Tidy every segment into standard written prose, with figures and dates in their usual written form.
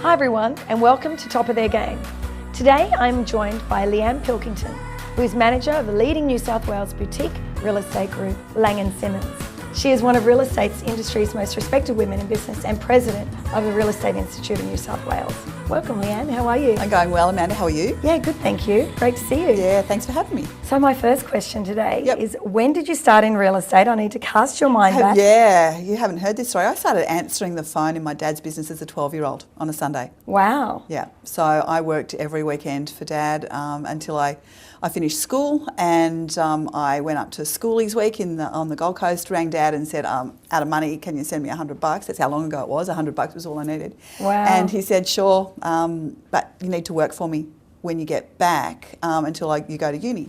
Hi everyone, and welcome to Top of Their Game. Today I'm joined by Leanne Pilkington, who is manager of the leading New South Wales boutique real estate group, Laing Simmons. She is one of real estate's industry's most respected women in business and president of the Real Estate Institute of New South Wales. Welcome, Leanne. How are you? I'm going well, Amanda. How are you? Yeah, good, thank you. Great to see you. Yeah, thanks for having me. So my first question today is, when did you start in real estate? I need to cast your mind back. Yeah, you haven't heard this story. I started answering the phone in my dad's business as a 12-year-old on a Sunday. Wow. Yeah, so I worked every weekend for Dad until I finished school, and I went up to Schoolies Week on the Gold Coast, rang Dad and said, out of money, can you send me $100? That's how long ago it was. $100 was all I needed. Wow. And he said, sure, but you need to work for me when you get back until you go to uni.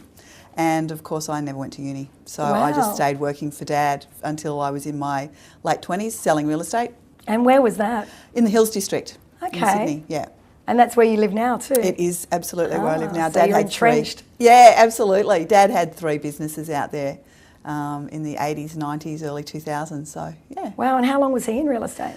And of course I never went to uni. So I just stayed working for Dad until I was in my late 20s, selling real estate. And where was that? In the Hills District in Okay. Sydney, yeah. And that's where you live now too? It is absolutely where I live now. So Dad you're had entrenched. three. Yeah, absolutely. Dad had three businesses out there in the 80s, 90s, early 2000s. So yeah. Wow. And how long was he in real estate?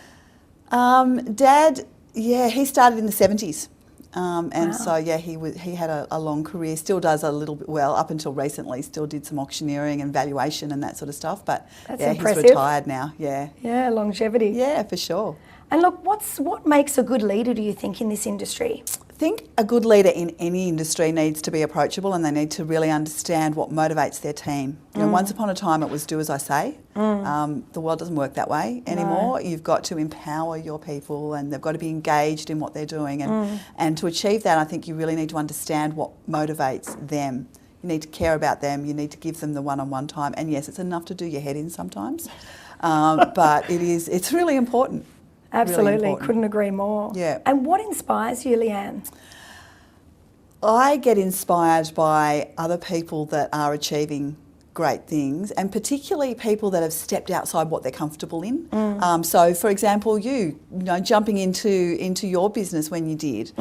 Dad, yeah, he started in the 70s. And so yeah, he had a long career. Still does a little bit, well, up until recently. Still did some auctioneering and valuation and that sort of stuff. But That's yeah, impressive. he's retired now. Yeah. Yeah, longevity. Yeah, for sure. And look, what makes a good leader, do you think, in this industry? I think a good leader in any industry needs to be approachable, and they need to really understand what motivates their team. You know, once upon a time it was do as I say. The world doesn't work that way anymore. No. You've got to empower your people, and they've got to be engaged in what they're doing. And to achieve that, I think you really need to understand what motivates them. You need to care about them. You need to give them the one-on-one time. And yes, it's enough to do your head in sometimes, but it's really important. Absolutely, really couldn't agree more. Yeah. And what inspires you, Leanne? I get inspired by other people that are achieving great things, and particularly people that have stepped outside what they're comfortable in. So, for example, you know, jumping into your business when you did.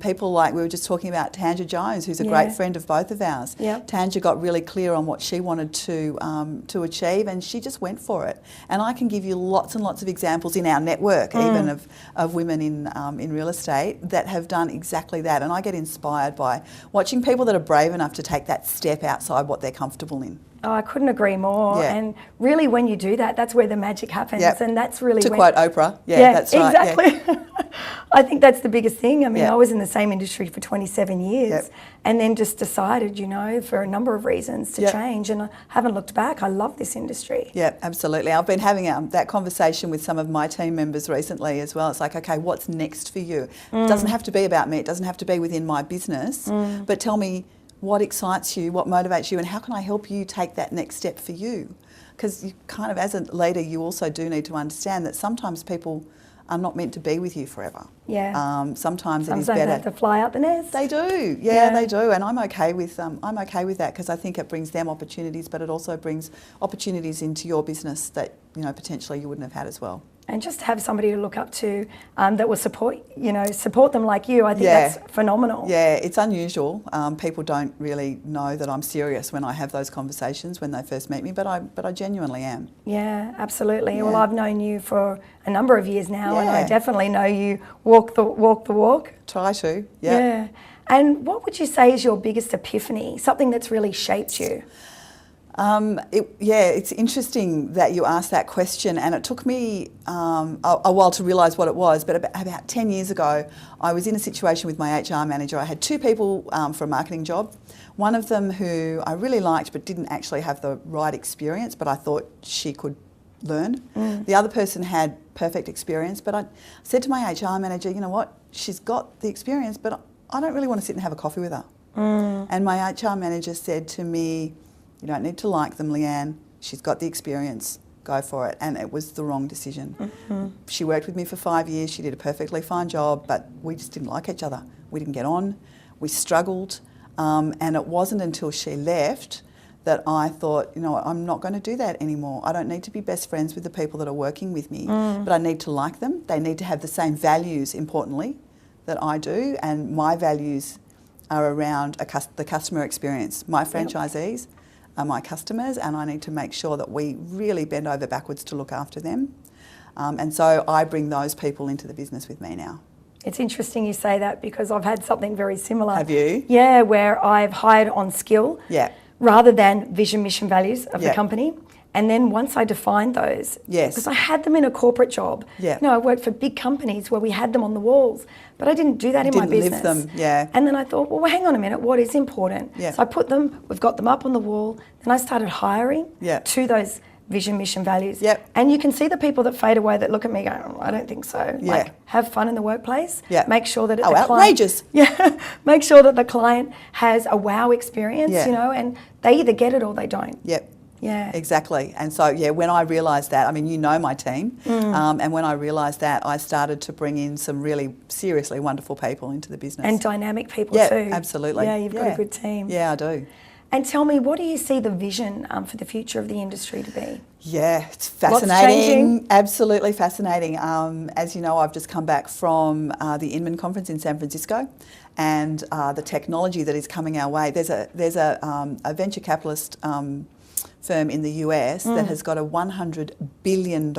People like, we were just talking about Tanja Jones, who's a great friend of both of ours. Yep. Tanja got really clear on what she wanted to achieve, and she just went for it. And I can give you lots and lots of examples in our network, even of women in real estate that have done exactly that. And I get inspired by watching people that are brave enough to take that step outside what they're comfortable in. Oh, I couldn't agree more. Yeah. And really, when you do that, that's where the magic happens. Yep. And that's really to quote Oprah. Yeah, that's right. Exactly. Yeah. I think that's the biggest thing. I mean, Yeah. I was in the same industry for 27 years Yep. and then just decided, you know, for a number of reasons to change, and I haven't looked back. I love this industry. Yeah, absolutely. I've been having that conversation with some of my team members recently as well. It's like, okay, what's next for you? It doesn't have to be about me. It doesn't have to be within my business. But tell me, what excites you, what motivates you, and how can I help you take that next step for you? Because you kind of, as a leader, you also do need to understand that sometimes people are not meant to be with you forever. Yeah. Sometimes it is They better. have to fly out the nest. They do, yeah, they do, and I'm okay with that because I think it brings them opportunities, but it also brings opportunities into your business that, you know, potentially you wouldn't have had as well. And just have somebody to look up to that will support them like you. I think that's phenomenal. Yeah, it's unusual. People don't really know that I'm serious when I have those conversations when they first meet me, but I genuinely am. Yeah, absolutely. Yeah. Well, I've known you for a number of years now, and I definitely know you walk the walk. Try to, Yeah. And what would you say is your biggest epiphany, something that's really shaped you? It's interesting that you asked that question, and it took me a while to realise what it was, but about 10 years ago I was in a situation with my HR manager. I had two people for a marketing job, one of them who I really liked but didn't actually have the right experience, but I thought she could learn. The other person had perfect experience, but I said to my HR manager, you know what, she's got the experience, but I don't really want to sit and have a coffee with her. And my HR manager said to me, you don't need to like them, Leanne. She's got the experience. Go for it. And it was the wrong decision. She worked with me for 5 years. She did a perfectly fine job, but we just didn't like each other. We didn't get on. We struggled. And it wasn't until she left that I thought, you know what, I'm not going to do that anymore. I don't need to be best friends with the people that are working with me, but I need to like them. They need to have the same values, importantly, that I do. And my values are around the customer experience. My franchisees are my customers, and I need to make sure that we really bend over backwards to look after them. And so I bring those people into the business with me now. It's interesting you say that because I've had something very similar. Have you? Yeah, where I've hired on skill Yeah. rather than vision, mission, values of Yeah. the company. And then once I defined those, Yes. because I had them in a corporate job. Yeah. You know, I worked for big companies where we had them on the walls, but I didn't do that in my Didn't live business. them, yeah. And then I thought, well, hang on a minute, what is important? Yeah. So I put them, we've got them up on the wall. Then I started hiring Yeah. to those vision, mission, values. Yep. And you can see the people that fade away that look at me going, oh, I don't think so. Yeah. Like, have fun in the workplace. Yeah. Make sure that the outrageous. client, yeah, make sure that the client has a wow experience, Yeah. you know, and they either get it or they don't. Yep. Yeah. Exactly. And so, yeah, when I realised that, I mean, you know my team, and when I realised that, I started to bring in some really seriously wonderful people into the business. And dynamic people yeah, too. absolutely. Yeah, you've got a good team. Yeah, I do. And tell me, what do you see the vision for the future of the industry to be? Yeah, it's Lots fascinating. changing. Absolutely fascinating. As you know, I've just come back from the Inman Conference in San Francisco, and the technology that is coming our way. There's a venture capitalist firm in the US that has got a $100 billion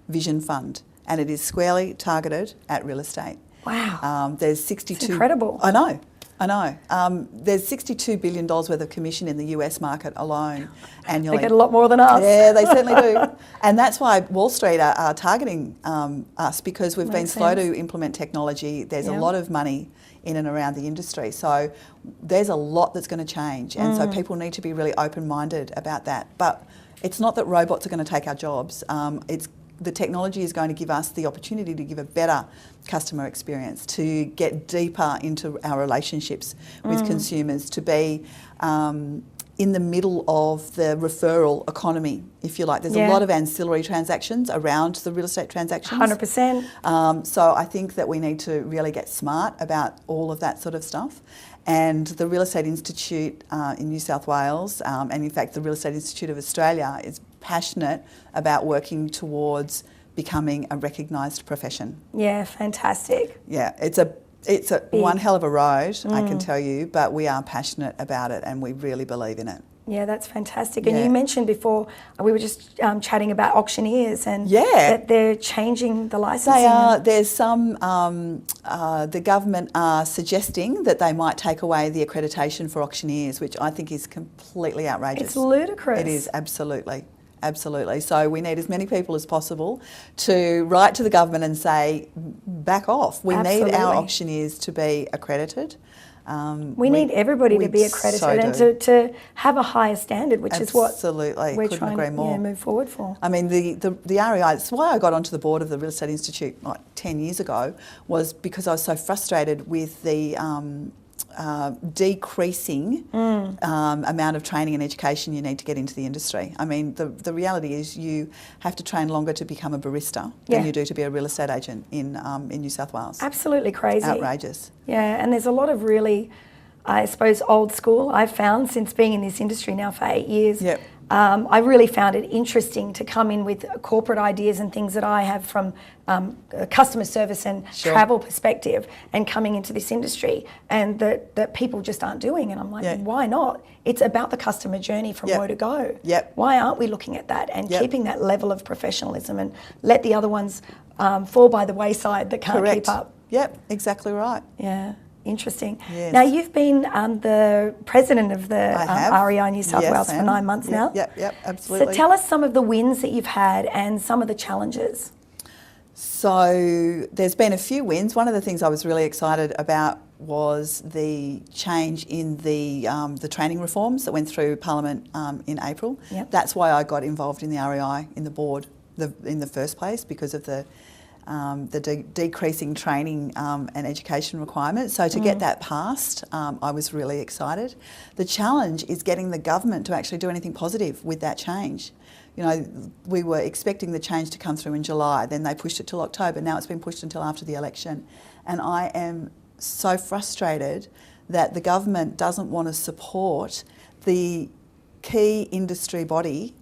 vision fund, and it is squarely targeted at real estate. Wow. There's 62. It's incredible. I know. There's $62 billion worth of commission in the US market alone annually. They get a lot more than us. Yeah, they certainly do. And that's why Wall Street are targeting us, because we've been slow to implement technology. There's a lot of money in and around the industry. So there's a lot that's going to change. And so people need to be really open-minded about that. But it's not that robots are going to take our jobs. The technology is going to give us the opportunity to give a better customer experience, to get deeper into our relationships with consumers, to be in the middle of the referral economy, if you like. There's a lot of ancillary transactions around the real estate transactions. 100%. So I think that we need to really get smart about all of that sort of stuff. And the Real Estate Institute in New South Wales, and in fact the Real Estate Institute of Australia, is passionate about working towards becoming a recognised profession. Yeah, fantastic. Yeah, it's a one hell of a road, I can tell you, but we are passionate about it and we really believe in it. Yeah, that's fantastic. And you mentioned before, we were just chatting about auctioneers and that they're changing the licensing. They are. There's some, the government are suggesting that they might take away the accreditation for auctioneers, which I think is completely outrageous. It's ludicrous. It is, absolutely. Absolutely. So we need as many people as possible to write to the government and say, back off. We need our auctioneers to be accredited. We need everybody to be accredited and to have a higher standard, which is what we're trying to move forward for. I mean, the REI, that's why I got onto the board of the Real Estate Institute like 10 years ago, was because I was so frustrated with the decreasing amount of training and education you need to get into the industry. I mean, the reality is you have to train longer to become a barista than you do to be a real estate agent in New South Wales. Absolutely crazy. Outrageous. Yeah, and there's a lot of really, I suppose, old school I've found since being in this industry now for 8 years. Yep. I really found it interesting to come in with corporate ideas and things that I have from a customer service and travel perspective, and coming into this industry, and that people just aren't doing. And I'm like, why not? It's about the customer journey from where to go. Why aren't we looking at that and keeping that level of professionalism, and let the other ones fall by the wayside that can't keep up? Yep, exactly right. Yeah. Interesting. Yes. Now, you've been the president of the REI New South Wales for 9 months now. Yep, absolutely. So tell us some of the wins that you've had and some of the challenges. So there's been a few wins. One of the things I was really excited about was the change in the training reforms that went through Parliament in April. That's why I got involved in the REI, in the board, in the first place, because of the decreasing training and education requirements. So to get that passed, I was really excited. The challenge is getting the government to actually do anything positive with that change. You know, we were expecting the change to come through in July, then they pushed it till October. Now it's been pushed until after the election. And I am so frustrated that the government doesn't want to support the key industry body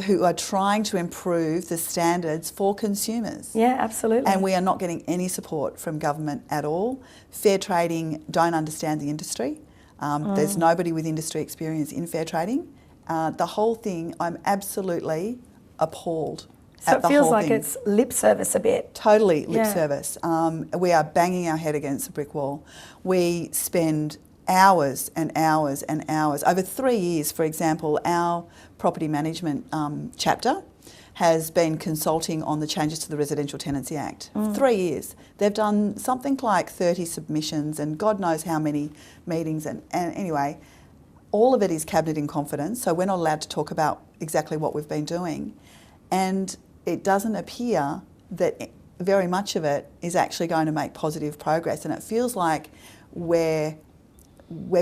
who are trying to improve the standards for consumers. Yeah, absolutely. And we are not getting any support from government at all. Fair trading don't understand the industry. There's nobody with industry experience in fair trading. The whole thing, I'm absolutely appalled So at the it feels whole like thing. it's lip service a bit. Totally lip Yeah. service. We are banging our head against a brick wall. We spend hours and hours and hours. Over 3 years, for example, our property management chapter has been consulting on the changes to the Residential Tenancy Act. 3 years. They've done something like 30 submissions and God knows how many meetings. And anyway, all of it is cabinet in confidence, so we're not allowed to talk about exactly what we've been doing. And it doesn't appear that very much of it is actually going to make positive progress. And it feels like we're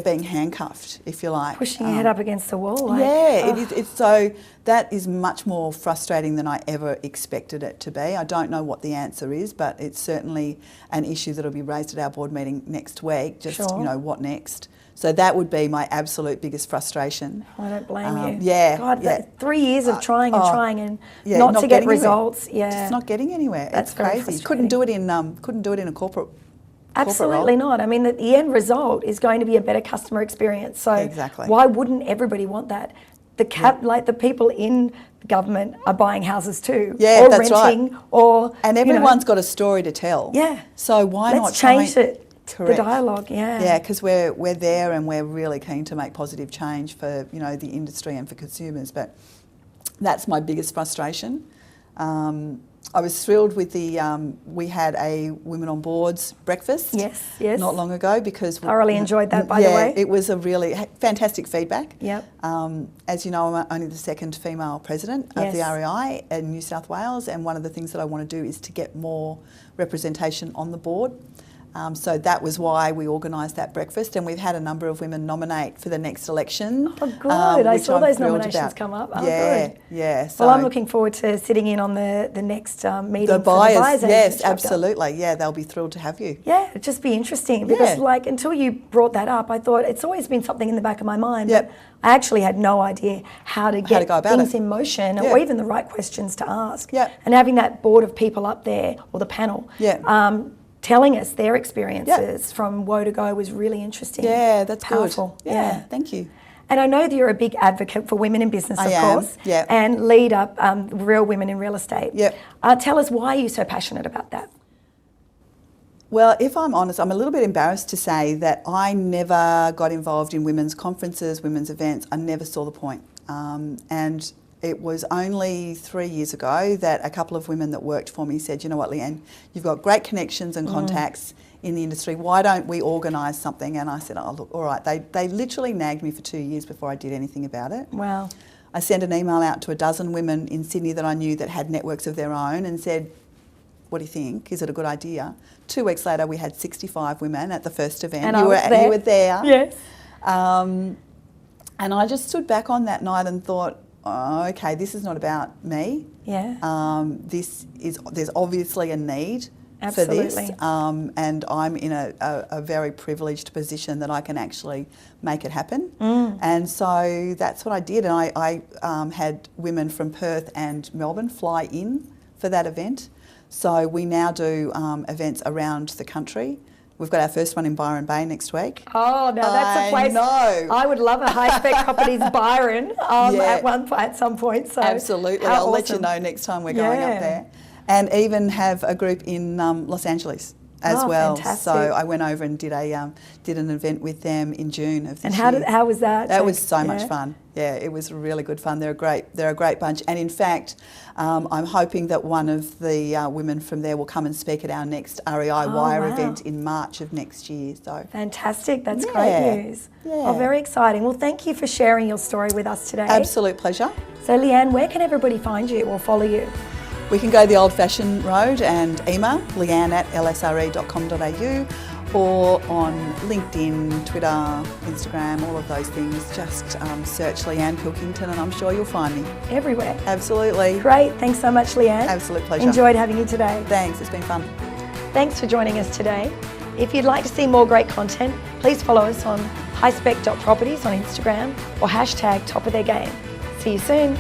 being handcuffed, if you like. Pushing your head up against the wall. Like, Yeah, it is. It's so that is much more frustrating than I ever expected it to be. I don't know what the answer is, but it's certainly an issue that will be raised at our board meeting next week. Just Sure. what next? So that would be my absolute biggest frustration. I don't blame you. Yeah, God, yeah. 3 years of trying and trying and Yeah, not to get getting anywhere. results. Yeah, Just not getting anywhere. That's it's very crazy. frustrating. Couldn't do it in a corporate. absolutely role. not. I mean, the end result is going to be a better customer experience. So Exactly. why wouldn't everybody want that? Like the people in government are buying houses too, Yeah, or that's renting, right. or And everyone's got a story to tell. Yeah. So why not let's change it. Correct. The dialogue. Yeah. Yeah, because we're there and we're really keen to make positive change for the industry and for consumers. But that's my biggest frustration. I was thrilled with we had a Women on Boards breakfast. Yes. Not long ago because Thoroughly enjoyed that, by the way. it was a really fantastic feedback. Yep. As you know, I'm only the second female president of the Yes. REI in New South Wales, and one of the things that I want to do is to get more representation on the board. So that was why we organised that breakfast, and we've had a number of women nominate for the next election. Oh, good. I which saw I'm those thrilled nominations about. come up. Oh, yeah, good. yeah. So Well, I'm looking forward to sitting in on the next meeting the for buyers, the buyers yes, agent chapter. absolutely. Yeah, they'll be thrilled to have you. Yeah, it'd just be interesting because, Yeah. until you brought that up, I thought it's always been something in the back of my mind. Yep. But I actually had no idea how to get go about things it. in motion Yeah. or even the right questions to ask. Yep. And having that board of people up there, or the panel, Yeah. telling us their experiences from woe to go was really interesting. Yeah, that's powerful. good. Yeah, thank you. And I know that you're a big advocate for women in business, I of am, course, yeah. and lead up Real Women in Real Estate. Yep. Tell us why you're so passionate about that. Well, if I'm honest, I'm a little bit embarrassed to say that I never got involved in women's conferences, women's events. I never saw the point. And it was only 3 years ago that a couple of women that worked for me said, you know what, Leanne, you've got great connections and contacts in the industry. Why don't we organise something? And I said, oh, look, all right. They literally nagged me for 2 years before I did anything about it. Wow. I sent an email out to a dozen women in Sydney that I knew that had networks of their own and said, what do you think? Is it a good idea? 2 weeks later, we had 65 women at the first event. And you were there. Yes. And I just stood back on that night and thought, oh, okay, this is not about me. Yeah. There's obviously a need Absolutely. for this, and I'm in a very privileged position that I can actually make it happen. And so that's what I did, and I had women from Perth and Melbourne fly in for that event. So we now do events around the country. We've got our first one in Byron Bay next week. Oh, now that's a place. I know. I would love a HighSpec Properties Byron at some point. So Absolutely. how I'll let you awesome. know next time we're going Yeah. up there. And even have a group in Los Angeles as Oh, well. fantastic. So I went over and did an event with them in June of this And year. how was that? That was so Yeah. much fun. Yeah, it was really good fun. They're a great bunch. And in fact, I'm hoping that one of the women from there will come and speak at our next REI Wire wow. event in March of next year. So Fantastic. That's Yeah. great news. Yeah. Oh, very exciting. Well, thank you for sharing your story with us today. absolute pleasure. So, Leanne, where can everybody find you or follow you? We can go the old-fashioned road and email leanne@lsre.com.au, or on LinkedIn, Twitter, Instagram, all of those things. Just search Leanne Pilkington and I'm sure you'll find me. Everywhere. Absolutely. Great. Thanks so much, Leanne. Absolute pleasure. Enjoyed having you today. Thanks, it's been fun. Thanks for joining us today. If you'd like to see more great content, please follow us on highspec.properties on Instagram or #topoftheirgame. See you soon.